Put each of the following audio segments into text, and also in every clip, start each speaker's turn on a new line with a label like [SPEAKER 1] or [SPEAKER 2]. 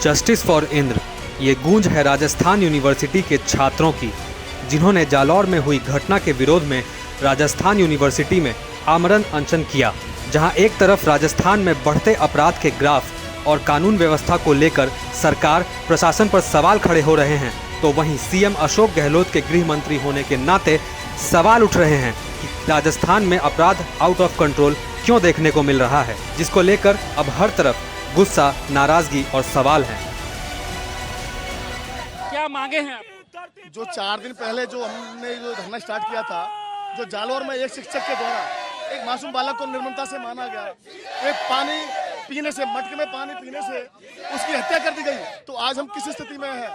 [SPEAKER 1] Justice for Indra, ये गूंज है राजस्थान यूनिवर्सिटी के छात्रों की, जिन्होंने जालौर में हुई घटना के विरोध में राजस्थान यूनिवर्सिटी में आमरण अनशन किया। जहां एक तरफ राजस्थान में बढ़ते अपराध के ग्राफ और कानून व्यवस्था को लेकर सरकार प्रशासन पर सवाल खड़े हो रहे हैं, तो वहीं सीएम अशोक गहलोत के गृह मंत्री होने के नाते सवाल उठ रहे हैं कि राजस्थान में अपराध आउट ऑफ कंट्रोल क्यों देखने को मिल रहा है, जिसको लेकर अब हर तरफ गुस्सा, नाराजगी और सवाल हैं।
[SPEAKER 2] क्या मांगे हैं आप?
[SPEAKER 3] जो 4 दिन पहले जो हमने जो धरना स्टार्ट किया था, जो जालौर में एक शिक्षक के द्वारा एक मासूम बालक को निर्ममता से मारा गया, एक पानी पीने से, मटके में पानी पीने से उसकी हत्या कर दी गई, तो आज हम किस स्थिति में हैं?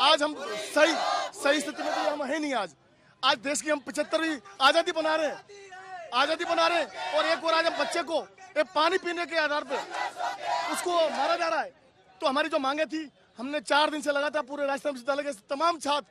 [SPEAKER 3] आज हम सही स्थिति में तो हम है नहीं। आज देश की हम 75वीं आजादी बना रहे हैं और एक और आज हम बच्चे को एक पानी पीने के आधार पे उसको मारा जा रहा है। तो हमारी जो मांगे थी, हमने 4 दिन से लगातार पूरे राजस्थान विश्वविद्यालय के तमाम छात्र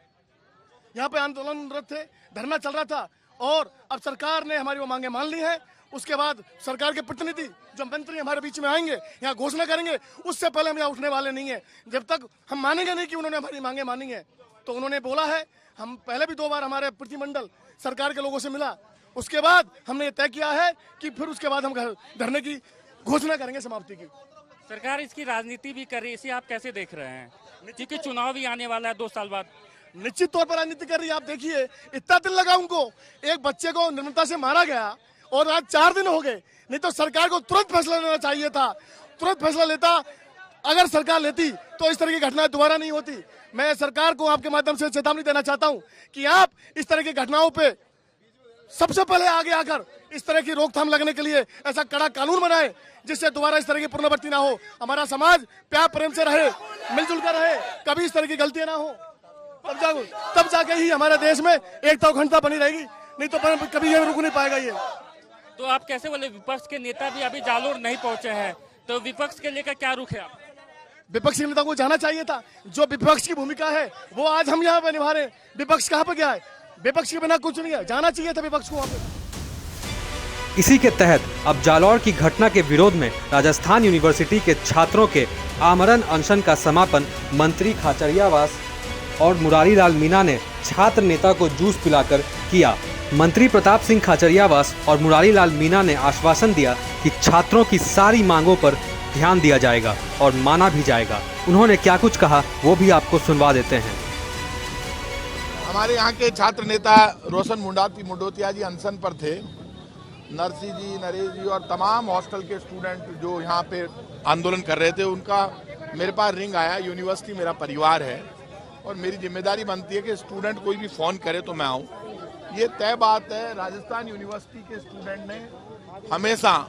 [SPEAKER 3] यहाँ पे आंदोलनरत थे, धरना चल रहा था और अब सरकार ने हमारी वो मांगे मान ली है। उसके बाद सरकार के प्रतिनिधि जो मंत्री हमारे बीच में आएंगे, यहाँ घोषणा करेंगे, उससे पहले हम यहाँ उठने वाले नहीं है। जब तक हम मानेंगे नहीं कि उन्होंने हमारी मांगे मानी है। तो उन्होंने बोला है, हम पहले भी 2 बार हमारे प्रतिनिधिमंडल सरकार के लोगों से मिला, उसके बाद हमने ये तय किया है कि फिर उसके बाद हम धरने की घोषणा करेंगे समाप्ति की।
[SPEAKER 2] सरकार इसकी राजनीति भी कर रही है, इसे आप कैसे देख रहे हैं? क्योंकि चुनाव भी आने वाला है 2 साल बाद।
[SPEAKER 3] निश्चित तौर पर राजनीति कर रही है। आप देखिए, इतना दिन लगा उनको, एक बच्चे को निर्ममता से मारा गया और आज 4 दिन हो गए। नहीं तो सरकार को तुरंत फैसला लेना चाहिए था, तुरंत फैसला लेता। अगर सरकार लेती तो इस तरह की घटनाएं दोबारा नहीं होती। मैं सरकार को आपके माध्यम से चेतावनी देना चाहता हूं कि आप इस तरह की घटनाओं पे सबसे पहले आगे आकर इस तरह की रोकथाम लगने के लिए ऐसा कड़ा कानून बनाए जिससे दोबारा इस तरह की पुनरावृत्ति ना हो। हमारा समाज प्यार प्रेम से रहे, मिलजुल कर रहे, कभी इस तरह की गलतियां ना हो। तब जाके ही हमारे देश में एकता अखंडता बनी रहेगी, नहीं तो कभी ये रुक नहीं पाएगा ये।
[SPEAKER 2] तो आप कैसे बोले, विपक्ष के नेता भी अभी जालौर नहीं पहुंचे हैं, तो विपक्ष के लेकर क्या रुख है आप?
[SPEAKER 3] विपक्षी नेता को जाना चाहिए था। जो विपक्ष की भूमिका है वो आज हम यहाँ पे निभा रहे हैं। विपक्ष कहाँ पे गया है? विपक्ष के बिना कुछ नहीं है, जाना चाहिए था विपक्ष को वहाँ पे।
[SPEAKER 1] इसी के तहत अब जालौर की घटना के विरोध में राजस्थान यूनिवर्सिटी के छात्रों के आमरण अनशन का समापन मंत्री खाचरियावास और मुरारी लाल मीणा ने छात्र नेता को जूस पिलाकर किया। मंत्री प्रताप सिंह खाचरियावास और मुरारी लाल मीणा ने आश्वासन दिया कि छात्रों की सारी मांगों पर ध्यान दिया जाएगा और माना भी जाएगा। उन्होंने क्या कुछ कहा वो भी आपको सुनवा देते हैं।
[SPEAKER 4] हमारे यहाँ के छात्र नेता रोशन मुंडोतिया जी अनशन पर थे। नरसी जी, नरेश जी और तमाम हॉस्टल के स्टूडेंट जो यहाँ पे आंदोलन कर रहे थे, उनका मेरे पास रिंग आया। यूनिवर्सिटी मेरा परिवार है और मेरी जिम्मेदारी बनती है कि स्टूडेंट कोई भी फ़ोन करे तो मैं आऊँ। ये तय बात है, राजस्थान यूनिवर्सिटी के स्टूडेंट ने हमेशा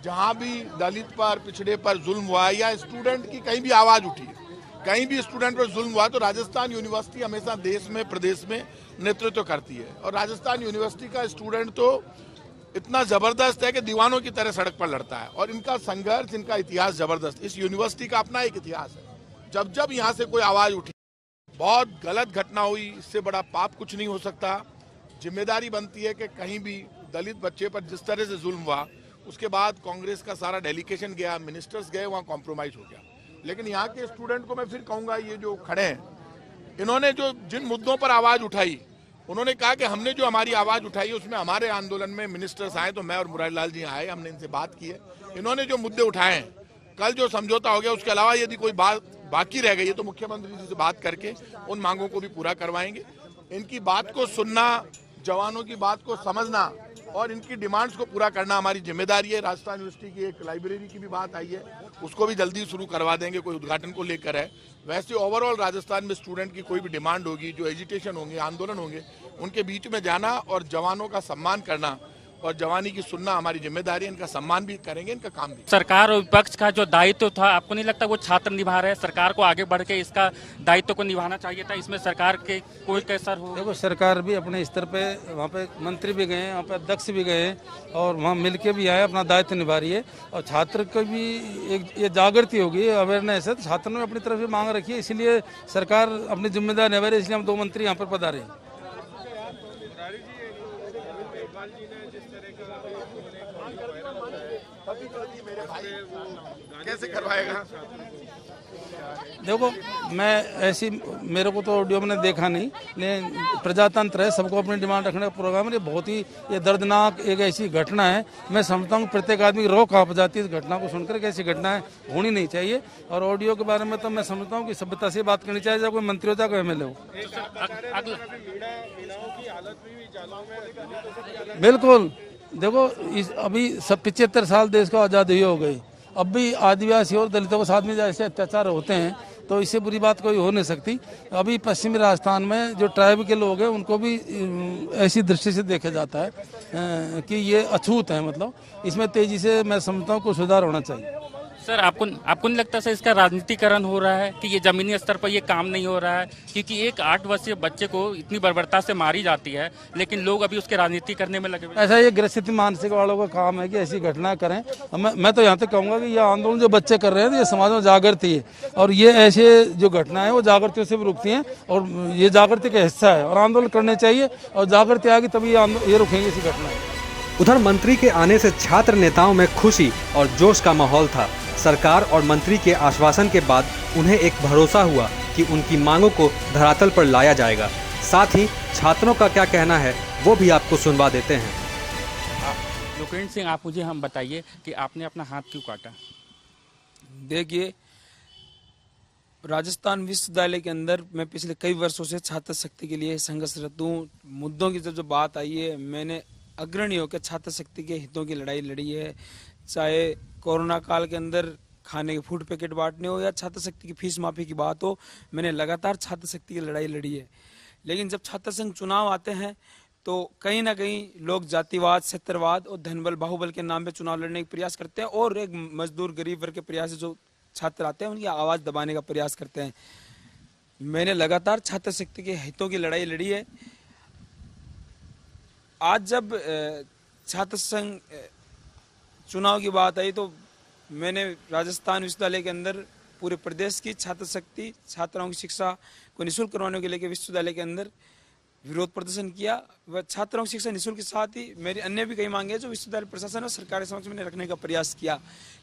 [SPEAKER 4] जहाँ भी दलित पर, पिछड़े पर जुल्म हुआ या स्टूडेंट की कहीं भी आवाज़ उठी, कहीं भी स्टूडेंट पर जुल्म हुआ, तो राजस्थान यूनिवर्सिटी हमेशा देश में, प्रदेश में नेतृत्व करती है। और राजस्थान यूनिवर्सिटी का स्टूडेंट तो इतना ज़बरदस्त है कि दीवानों की तरह सड़क पर लड़ता है और इनका संघर्ष, इनका इतिहास ज़बरदस्त। इस यूनिवर्सिटी का अपना एक इतिहास है। जब जब यहाँ से कोई आवाज़ उठी, बहुत गलत घटना हुई, इससे बड़ा पाप कुछ नहीं हो सकता। जिम्मेदारी बनती है कि कहीं भी दलित बच्चे पर जिस तरह से जुल्म हुआ, उसके बाद कांग्रेस का सारा डेलीगेशन गया, मिनिस्टर्स गए, वहाँ कॉम्प्रोमाइज हो गया। लेकिन यहाँ के स्टूडेंट को मैं फिर कहूँगा, ये जो खड़े हैं, इन्होंने जो जिन मुद्दों पर आवाज़ उठाई, उन्होंने कहा कि हमने जो हमारी आवाज़ उठाई उसमें हमारे आंदोलन में मिनिस्टर्स आए, तो मैं और मुरारी लाल जी आए, हमने इनसे बात की है। इन्होंने जो मुद्दे उठाए हैं, कल जो समझौता हो गया, उसके अलावा यदि कोई बात बाकी रह गई है तो मुख्यमंत्री जी से बात करके उन मांगों को भी पूरा करवाएंगे। इनकी बात को सुनना, जवानों की बात को समझना और इनकी डिमांड्स को पूरा करना हमारी जिम्मेदारी है। राजस्थान यूनिवर्सिटी की एक लाइब्रेरी की भी बात आई है, उसको भी जल्दी शुरू करवा देंगे, कोई उद्घाटन को लेकर है। वैसे ओवरऑल राजस्थान में स्टूडेंट की कोई भी डिमांड होगी, जो एजिटेशन होंगे, आंदोलन होंगे, उनके बीच में जाना और जवानों का सम्मान करना और जवानी की सुनना हमारी जिम्मेदारी है। इनका सम्मान भी करेंगे, इनका काम भी।
[SPEAKER 2] सरकार और विपक्ष का जो दायित्व था, आपको नहीं लगता वो छात्र निभा रहे हैं? सरकार को आगे बढ़ के इसका दायित्व को निभाना चाहिए था, इसमें सरकार के कोई कसर हो?
[SPEAKER 5] देखो, सरकार भी अपने स्तर पे, वहाँ पे मंत्री भी गए, वहाँ पे अध्यक्ष भी गए और वहाँ मिल के भी आए, अपना दायित्व निभा रही है। और छात्र को भी एक ये जागृति होगी, अवेयरनेस है, तो छात्रों ने अपनी तरफ से मांग रखी है, इसीलिए सरकार अपनी जिम्मेदारी निभा रही है। इसलिए हम 2 मंत्री यहाँ पर पधारे हैं।
[SPEAKER 4] मेरे भाई कैसे करवाएगा?
[SPEAKER 5] देखो, मैं ऐसी, मेरे को तो ऑडियो मैंने देखा नहीं, लेकिन प्रजातंत्र है, सबको अपनी डिमांड रखने का प्रोग्राम है। ये बहुत ही ये दर्दनाक एक ऐसी घटना है। मैं समझता हूँ प्रत्येक आदमी की रोक काँप जाती है इस घटना को सुनकर कि ऐसी घटनाएं होनी नहीं चाहिए। और ऑडियो के बारे में तो मैं समझता हूँ कि सभ्यता से बात करनी चाहिए, चाहे कोई मंत्री हो चाहे कोई MLA हो। बिल्कुल, देखो अभी सब 75 साल देश को आज़ादी हो गई, अब भी आदिवासी और दलितों के साथ में जैसे अत्याचार होते हैं तो इससे बुरी बात कोई हो नहीं सकती। अभी पश्चिमी राजस्थान में जो ट्राइब के लोग हैं उनको भी ऐसी दृष्टि से देखा जाता है कि ये अछूत है। मतलब इसमें तेजी से मैं समझता हूँ कुछ सुधार होना चाहिए।
[SPEAKER 2] सर, आपको नहीं लगता सर इसका राजनीतिकरण हो रहा है कि ये जमीनी स्तर पर ये काम नहीं हो रहा है? क्योंकि एक 8 वर्षीय बच्चे को इतनी बर्बरता से मारी जाती है, लेकिन लोग अभी उसके राजनीति करने में लगे हुए हैं।
[SPEAKER 5] ऐसा ये ग्रसित मानसिक वालों का काम है कि ऐसी घटनाएं करें। मैं तो यहाँ तक कहूँगा कि ये आंदोलन जो बच्चे कर रहे हैं ये समाज में जागृति है, और ये ऐसे जो घटनाएं हैं वो जागृतियों से भी रुकती हैं, और ये जागृति का हिस्सा है और आंदोलन करने चाहिए, और जागृति आएगी तभी ये रुकेंगे ऐसी घटनाएं।
[SPEAKER 1] उधर मंत्री के आने से छात्र नेताओं में खुशी और जोश का माहौल था। सरकार और मंत्री के आश्वासन के बाद उन्हें एक भरोसा हुआ कि उनकी मांगों को धरातल पर लाया जाएगा। साथ ही छात्रों का क्या कहना है वो भी आपको सुनवा देते हैं।
[SPEAKER 2] लोकेन्द्र सिंह, आप मुझे हम बताइए कि आपने अपना हाथ क्यों काटा?
[SPEAKER 6] देखिए, राजस्थान विश्वविद्यालय के अंदर मैं पिछले कई वर्षों से छात्र शक्ति के लिए संघर्षरत हूँ। मुद्दों की जब बात आई है, मैंने अग्रणी होकर छात्र शक्ति के हितों की लड़ाई लड़ी है। चाहे कोरोना काल के अंदर खाने के फूड पैकेट बांटने हो या छात्र शक्ति की फीस माफी की बात हो, मैंने लगातार छात्र शक्ति की लड़ाई लड़ी है। लेकिन जब छात्र संघ चुनाव आते हैं तो कहीं ना कहीं लोग जातिवाद, क्षेत्रवाद और धनबल, बाहुबल के नाम पे चुनाव लड़ने का प्रयास करते हैं, और एक मजदूर गरीब वर्ग के प्रयास से जो छात्र आते हैं उनकी आवाज़ दबाने का प्रयास करते हैं। मैंने लगातार छात्र शक्ति के हितों की लड़ाई लड़ी है। आज जब छात्र संघ चुनाव की बात आई तो मैंने राजस्थान विश्वविद्यालय के अंदर पूरे प्रदेश की छात्र शक्ति, छात्राओं की शिक्षा को निःशुल्क करवाने के लिए विश्वविद्यालय के अंदर विरोध प्रदर्शन किया। वह छात्राओं की शिक्षा निःशुल्क के साथ ही मेरी अन्य भी कई मांगे जो विश्वविद्यालय प्रशासन और सरकार के समक्ष मैंने रखने का प्रयास किया।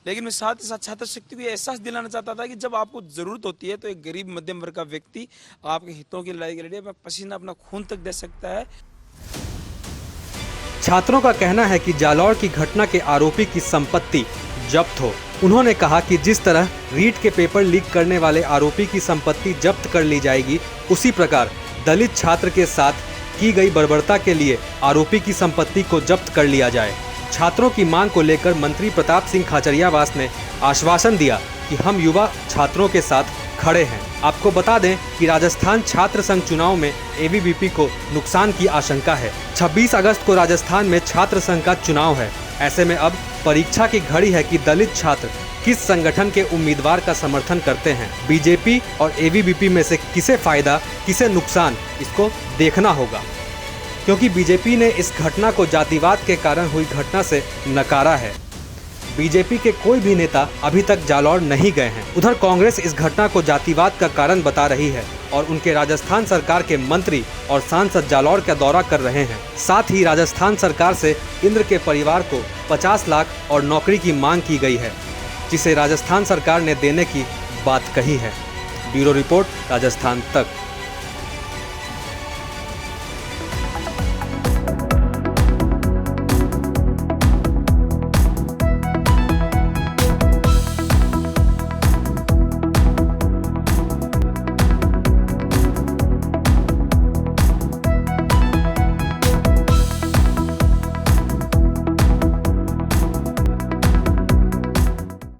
[SPEAKER 6] लेकिन मैं साथ ही साथ छात्र शक्ति को यह एहसास दिलाना चाहता था कि जब आपको जरूरत होती है तो एक गरीब मध्यम वर्ग का व्यक्ति आपके हितों की लड़ाई के लिए अपना पसीना, अपना खून तक दे सकता है।
[SPEAKER 1] छात्रों का कहना है कि जालौर की घटना के आरोपी की संपत्ति जब्त हो। उन्होंने कहा कि जिस तरह रीट के पेपर लीक करने वाले आरोपी की संपत्ति जब्त कर ली जाएगी, उसी प्रकार दलित छात्र के साथ की गई बर्बरता के लिए आरोपी की संपत्ति को जब्त कर लिया जाए। छात्रों की मांग को लेकर मंत्री प्रताप सिंह खाचरियावास ने आश्वासन दिया कि हम युवा छात्रों के साथ खड़े हैं। आपको बता दें कि राजस्थान छात्र संघ चुनाव में ABVP को नुकसान की आशंका है। 26 अगस्त को राजस्थान में छात्र संघ का चुनाव है। ऐसे में अब परीक्षा की घड़ी है कि दलित छात्र किस संगठन के उम्मीदवार का समर्थन करते हैं। BJP और ABVP में से किसे फायदा किसे नुकसान, इसको देखना होगा, क्योंकि BJP ने इस घटना को जातिवाद के कारण हुई घटना से नकारा है। BJP के कोई भी नेता अभी तक जालौर नहीं गए हैं। उधर कांग्रेस इस घटना को जातिवाद का कारण बता रही है और उनके राजस्थान सरकार के मंत्री और सांसद जालौर का दौरा कर रहे हैं। साथ ही राजस्थान सरकार से इंद्र के परिवार को 50 लाख और नौकरी की मांग की गई है, जिसे राजस्थान सरकार ने देने की बात कही है। ब्यूरो रिपोर्ट, राजस्थान तक।